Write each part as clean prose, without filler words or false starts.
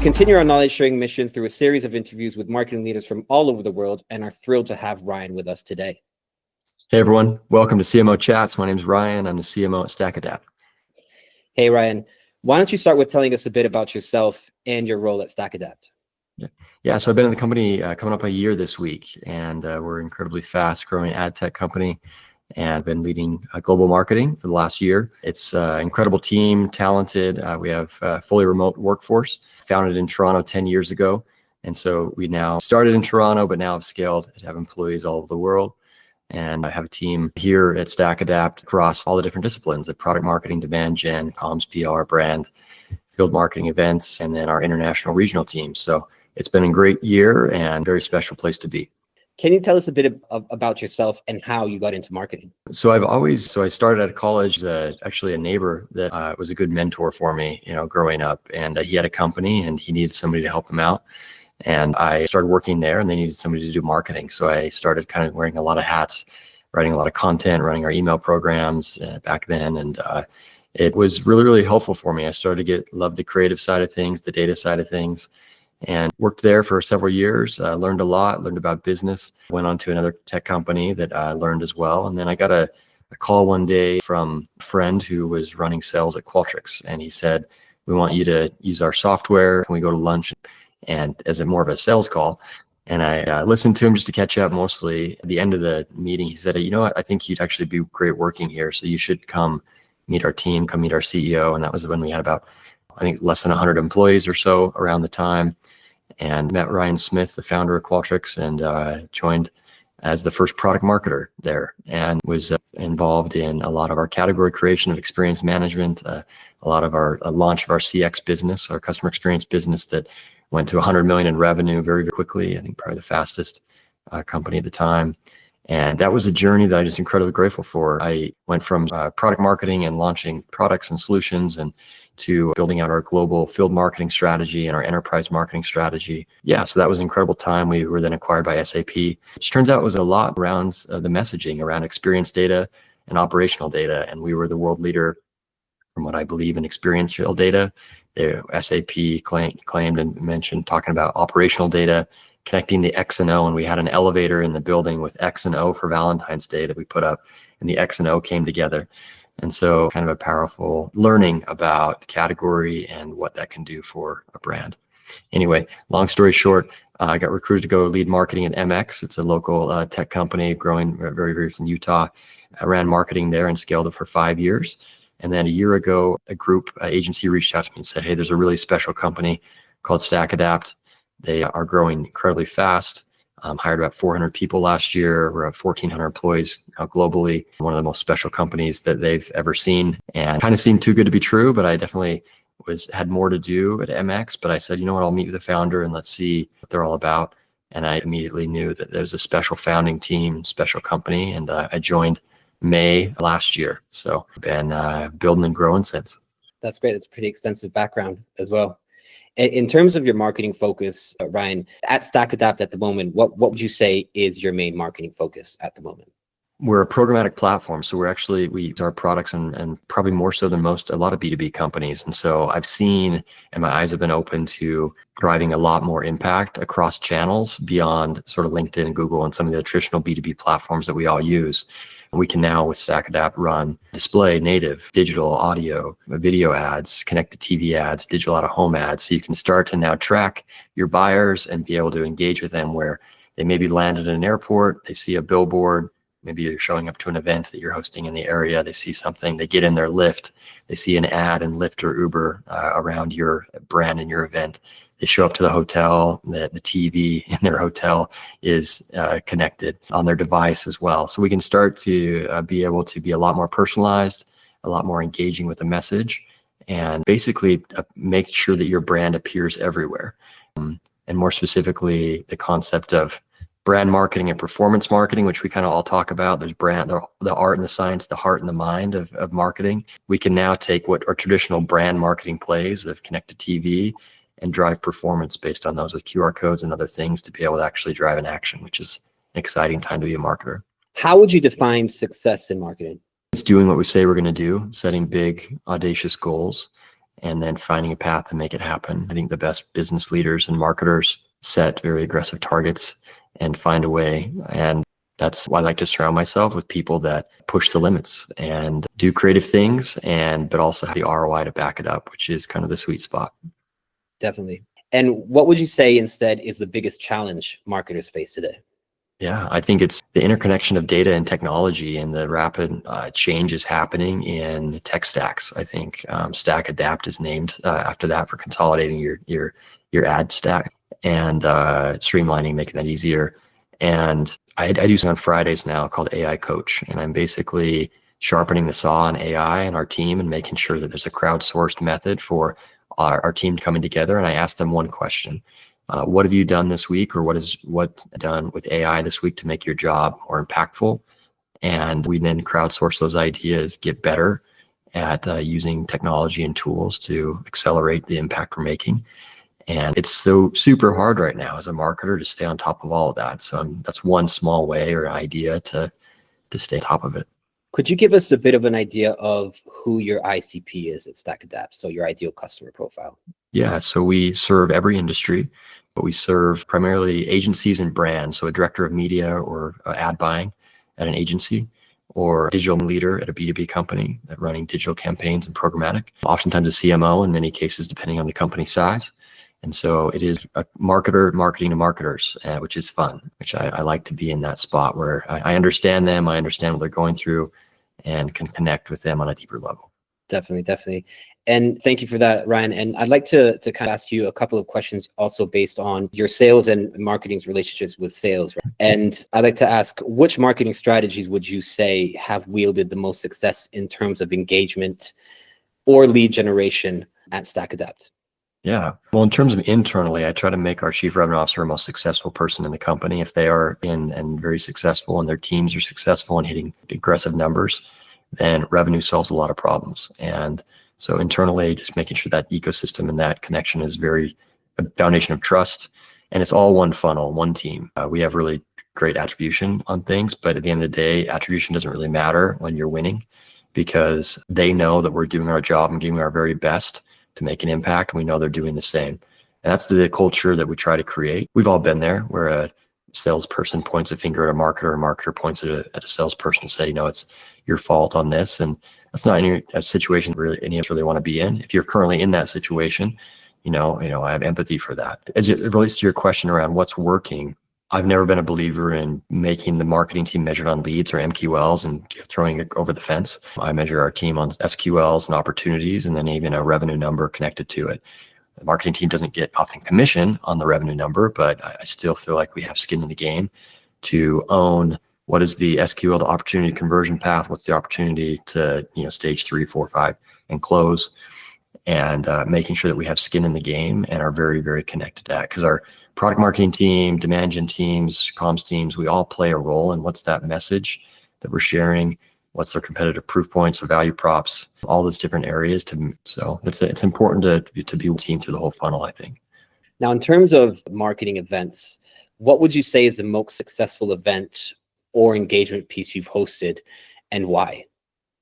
continue our knowledge sharing mission through a series of interviews with marketing leaders from all over the world and are thrilled to have Ryan with us today. Hey everyone, welcome to CMO Chats. My name is Ryan. I'm the CMO at StackAdapt. Hey Ryan, why don't you start with telling us a bit about yourself and your role at StackAdapt? Yeah, so I've been in the company coming up a year this week, and we're an incredibly fast growing ad tech company, and I've been leading global marketing for the last year. It's an incredible team, talented. We have a fully remote workforce, founded in Toronto 10 years ago. And so we now started in Toronto, but now have scaled to have employees all over the world. And I have a team here at StackAdapt across all the different disciplines of product marketing, demand gen, comms, PR, brand, field marketing events, and then our international regional team. So it's been a great year and very special place to be. Can you tell us a bit about yourself and how you got into marketing? So I started at college, actually a neighbor that was a good mentor for me, growing up, and he had a company and he needed somebody to help him out. And I started working there and they needed somebody to do marketing. So I started kind of wearing a lot of hats, writing a lot of content, running our email programs back then. And it was really, really helpful for me. I started to love the creative side of things, the data side of things, and worked there for several years. Learned a lot, learned about business, went on to another tech company that I learned as well. And then I got a call one day from a friend who was running sales at Qualtrics. And he said, "We want you to use our software. Can we go to lunch?" And as more of a sales call. And I listened to him just to catch up mostly. At the end of the meeting, he said, "You know what, I think you'd actually be great working here. So you should come meet our team, come meet our CEO." And that was when we had about, I think, less than 100 employees or so around the time. And met Ryan Smith, the founder of Qualtrics, and joined as the first product marketer there, and was involved in a lot of our category creation of experience management, a lot of our launch of our CX business, our customer experience business that went to 100 million in revenue very, very quickly. I think probably the fastest company at the time. And that was a journey that I'm just incredibly grateful for. I went from product marketing and launching products and solutions and to building out our global field marketing strategy and our enterprise marketing strategy. Yeah, so that was an incredible time. We were then acquired by SAP, which turns out was a lot around the messaging, around experience data and operational data. And we were the world leader, from what I believe, in experiential data. The SAP claimed and mentioned talking about operational data, connecting the X and O, and we had an elevator in the building with X and O for Valentine's Day that we put up, and the X and O came together. And so kind of a powerful learning about category and what that can do for a brand. Anyway, long story short, I got recruited to go lead marketing at MX. It's a local tech company growing very, very in Utah. I ran marketing there and scaled it for 5 years. And then a year ago, a group agency reached out to me and said, "Hey, there's a really special company called StackAdapt. They are growing incredibly fast. Hired about 400 people last year. We're at 1,400 employees globally. One of the most special companies that they've ever seen." And kind of seemed too good to be true, but I definitely had more to do at MX. But I said, "You know what, I'll meet with the founder and let's see what they're all about." And I immediately knew that there was a special founding team, special company. And I joined May last year. So I've been building and growing since. That's great. It's a pretty extensive background as well. In terms of your marketing focus, Ryan, at StackAdapt at the moment, what would you say is your main marketing focus at the moment? We're a programmatic platform. So we use our products and probably more so than a lot of B2B companies. And so I've seen, and my eyes have been open to driving a lot more impact across channels beyond sort of LinkedIn and Google and some of the traditional B2B platforms that we all use. We can now, with StackAdapt, run display, native, digital, audio, video ads, connected TV ads, digital out-of-home ads. So you can start to now track your buyers and be able to engage with them where they maybe landed at an airport, they see a billboard, maybe you're showing up to an event that you're hosting in the area, they see something, they get in their Lyft, they see an ad in Lyft or Uber around your brand and your event. They show up to the hotel, the TV in their hotel is connected on their device as well. So we can start to be able to be a lot more personalized, a lot more engaging with the message, and basically make sure that your brand appears everywhere. And more specifically, the concept of brand marketing and performance marketing, which we kind of all talk about. There's the art and the science, the heart and the mind of marketing. We can now take what our traditional brand marketing plays of connected TV and drive performance based on those with QR codes and other things to be able to actually drive an action, which is an exciting time to be a marketer. How would you define success in marketing? It's doing what we say we're going to do, setting big, audacious goals, and then finding a path to make it happen. I think the best business leaders and marketers set very aggressive targets and find a way. And that's why I like to surround myself with people that push the limits and do creative things, but also have the ROI to back it up, which is kind of the sweet spot. Definitely. And what would you say instead is the biggest challenge marketers face today? Yeah, I think it's the interconnection of data and technology and the rapid changes happening in tech stacks. I think StackAdapt is named after that for consolidating your ad stack and streamlining, making that easier. And I do something on Fridays now called AI Coach, and I'm basically sharpening the saw on AI and our team and making sure that there's a crowdsourced method for our team coming together. And I ask them one question. What have you done this week, or what done with AI this week to make your job more impactful? And we then crowdsource those ideas, get better at using technology and tools to accelerate the impact we're making. And it's so super hard right now as a marketer to stay on top of all of that. So that's one small way or idea to stay on top of it. Could you give us a bit of an idea of who your ICP is at StackAdapt? So your ideal customer profile. Yeah, so we serve every industry, but we serve primarily agencies and brands. So a director of media or ad buying at an agency, or a digital leader at a B2B company that running digital campaigns and programmatic. Oftentimes a CMO in many cases, depending on the company size. And so it is a marketer marketing to marketers, which is fun, which I like to be in that spot where I understand them, I understand what they're going through, and can connect with them on a deeper level. Definitely, definitely. And thank you for that, Ryan. And I'd like to kind of ask you a couple of questions also based on your sales and marketing's relationships with sales. Right? And I'd like to ask, which marketing strategies would you say have wielded the most success in terms of engagement or lead generation at StackAdapt? Yeah. Well, in terms of internally, I try to make our chief revenue officer the most successful person in the company. If they are and very successful and their teams are successful and hitting aggressive numbers, then revenue solves a lot of problems. And so internally, just making sure that ecosystem and that connection is a foundation of trust. And it's all one funnel, one team. We have really great attribution on things, but at the end of the day, attribution doesn't really matter when you're winning, because they know that we're doing our job and giving our very best to make an impact, and we know they're doing the same. And that's the culture that we try to create. We've all been there, where a salesperson points a finger at a marketer points at a salesperson and say, it's your fault on this. And that's not a situation really any of us really want to be in. If you're currently in that situation, I have empathy for that. As it relates to your question around what's working, I've never been a believer in making the marketing team measured on leads or MQLs and throwing it over the fence. I measure our team on SQLs and opportunities, and then even a revenue number connected to it. The marketing team doesn't get often commission on the revenue number, but I still feel like we have skin in the game to own what is the SQL to opportunity conversion path, what's the opportunity to stage 3, 4, 5 and close, and making sure that we have skin in the game and are very, very connected to that, because our product marketing team, demand gen teams, comms teams, we all play a role in what's that message that we're sharing, what's their competitive proof points or value props, all those different areas. So it's important to be a team through the whole funnel, I think. Now, in terms of marketing events, what would you say is the most successful event or engagement piece you've hosted, and why?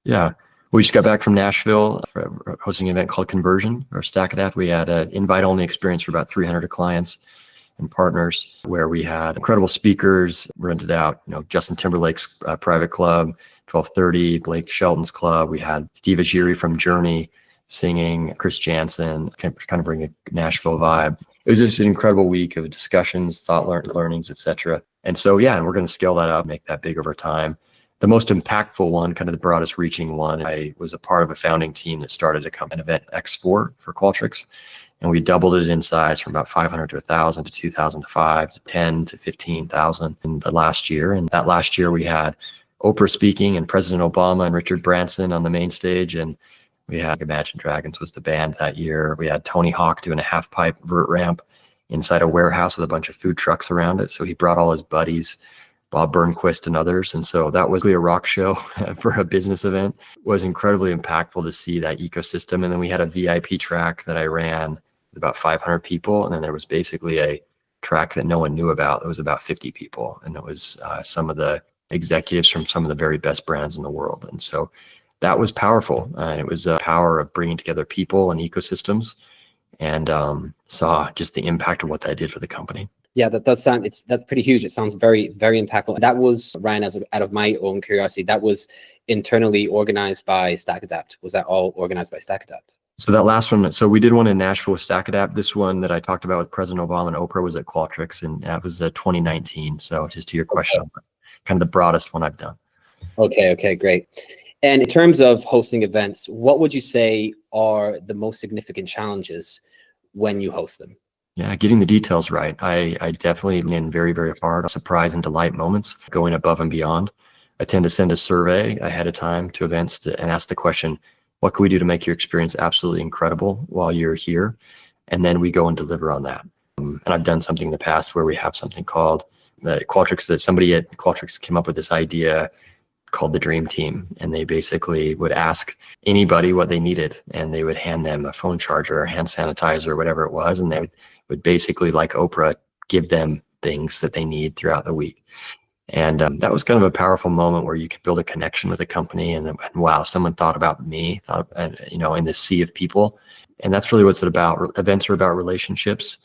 Yeah. We just got back from Nashville for hosting an event called Conversion or StackAdapt. We had an invite-only experience for about 300 clients and partners, where we had incredible speakers, rented out, Justin Timberlake's private club, 1230, Blake Shelton's club. We had Diva Giri from Journey singing, Chris Jansen, kind of bring a Nashville vibe. It was just an incredible week of discussions, thought learnings, etc. And so, and we're going to scale that up, make that big over time. The most impactful one, kind of the broadest reaching one, I was a part of a founding team that started an event X4 for Qualtrics. And we doubled it in size from about 500 to 1,000 to 2,000 to 5 to 10 to 15,000 in the last year. And that last year we had Oprah speaking and President Obama and Richard Branson on the main stage. And we had Imagine Dragons was the band that year. We had Tony Hawk doing a half pipe vert ramp inside a warehouse with a bunch of food trucks around it. So he brought all his buddies, Bob Burnquist and others. And so that was really a rock show for a business event. It was incredibly impactful to see that ecosystem. And then we had a VIP track that I ran with about 500 people. And then there was basically a track that no one knew about. It was about 50 people. And it was some of the executives from some of the very best brands in the world. And so that was powerful. And it was a power of bringing together people and ecosystems, and saw just the impact of what that did for the company. Yeah, that does sound, that's pretty huge. It sounds very, very impactful. That was, Ryan, out of my own curiosity, that was internally organized by StackAdapt. Was that all organized by StackAdapt? So that last one, so we did one in Nashville with StackAdapt. This one that I talked about with President Obama and Oprah was at Qualtrics, and that was 2019. So just to your question, kind of the broadest one I've done. Okay, great. And in terms of hosting events, what would you say are the most significant challenges when you host them? Yeah, getting the details right. I definitely lean very, very hard on surprise and delight moments, going above and beyond. I tend to send a survey ahead of time to events and ask the question, what can we do to make your experience absolutely incredible while you're here? And then we go and deliver on that. And I've done something in the past where we have something called Qualtrics, that somebody at Qualtrics came up with this idea called the Dream Team. And they basically would ask anybody what they needed, and they would hand them a phone charger or hand sanitizer or whatever it was. And they would basically, like Oprah, give them things that they need throughout the week. And that was kind of a powerful moment where you could build a connection with a company, and wow, someone thought about me, in this sea of people. And that's really what's it about. Events are about relationships.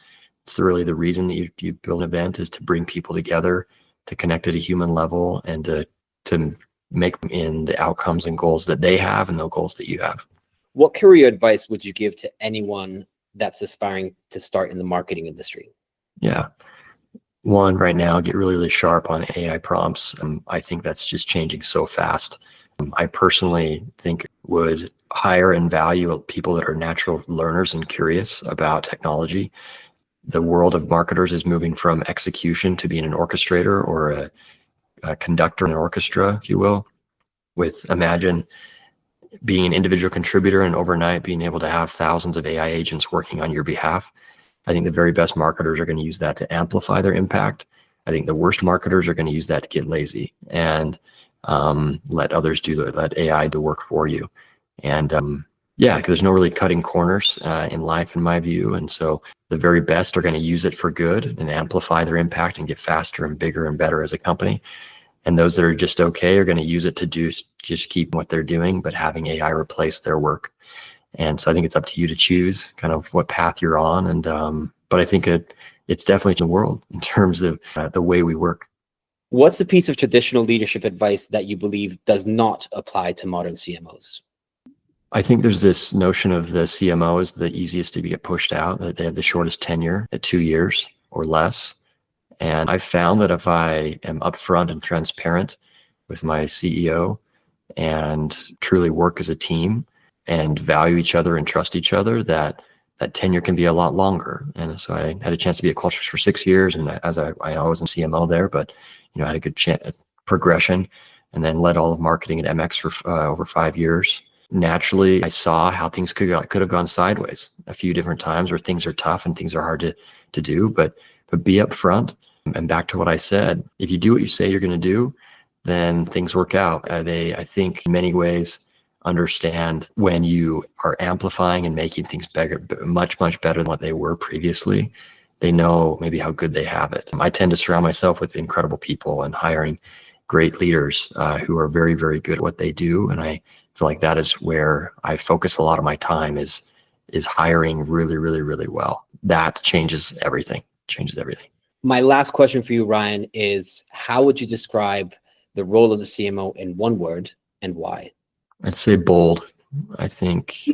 It's really the reason that you build an event, is to bring people together, to connect at a human level, and to make them in the outcomes and goals that they have and the goals that you have. What career advice would you give to anyone that's aspiring to start in the marketing industry? Yeah. One, right now, get really, really sharp on AI prompts. I think that's just changing so fast. I personally think would hire and value people that are natural learners and curious about technology. The world of marketers is moving from execution to being an orchestrator, or a conductor in an orchestra, if you will. Imagine being an individual contributor and overnight being able to have thousands of AI agents working on your behalf. I think the very best marketers are going to use that to amplify their impact. I think the worst marketers are going to use that to get lazy and let AI do work for you. And because there's no really cutting corners in life, in my view. And so the very best are going to use it for good and amplify their impact and get faster and bigger and better as a company. And those that are just okay are going to use it to just keep what they're doing, but having AI replace their work. And so I think it's up to you to choose kind of what path you're on. And but I think it's definitely the world in terms of the way we work. What's a piece of traditional leadership advice that you believe does not apply to modern CMOs? I think there's this notion of the CMO is the easiest to get pushed out, that they have the shortest tenure at 2 years or less. And I found that if I am upfront and transparent with my CEO and truly work as a team and value each other and trust each other, that tenure can be a lot longer. And so I had a chance to be at Qualtrics for 6 years, and I was in CMO there, but I had a good progression, and then led all of marketing at MX for over 5 years. Naturally, I saw how things could have gone sideways a few different times, where things are tough and things are hard to do, but be upfront. And back to what I said, if you do what you say you're going to do, then things work out. I think in many ways understand when you are amplifying and making things better, much, much better than what they were previously. They know maybe how good they have it. I tend to surround myself with incredible people and hiring great leaders who are very, very good at what they do. And I feel like that is where I focus a lot of my time, is hiring really, really, really well. That changes everything. My last question for you, Ryan, is how would you describe the role of the CMO in one word, and why? I'd say bold. I think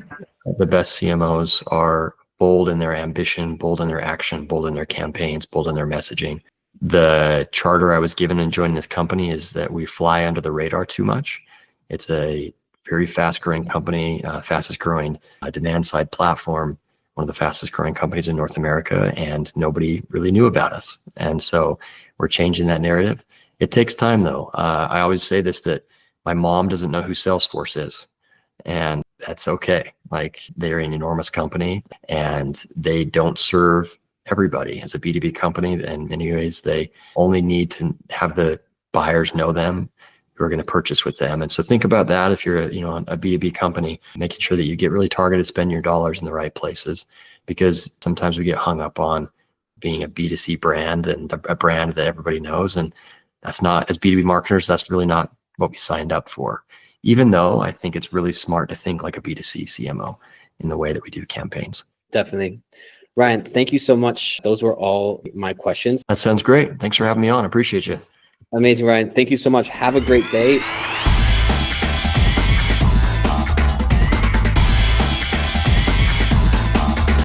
the best CMOs are bold in their ambition, bold in their action, bold in their campaigns, bold in their messaging. The charter I was given in joining this company is that we fly under the radar too much. It's a very fast-growing company, fastest-growing demand-side platform, one of the fastest-growing companies in North America, and nobody really knew about us. And so we're changing that narrative. It takes time, though. I always say this, that my mom doesn't know who Salesforce is, and that's okay. Like, they're an enormous company, and they don't serve everybody. As a B2B company, in many ways, they only need to have the buyers know them who are going to purchase with them. And so think about that if you're a B2B company, making sure that you get really targeted, spend your dollars in the right places, because sometimes we get hung up on being a B2C brand and a brand that everybody knows. And that's not, as B2B marketers, that's really not what we signed up for. even though I think it's really smart to think like a B2C CMO in the way that we do campaigns. Definitely. Ryan, thank you so much. Those were all my questions. That sounds great. Thanks for having me on. I appreciate you. Amazing, Ryan. Thank you so much. Have a great day.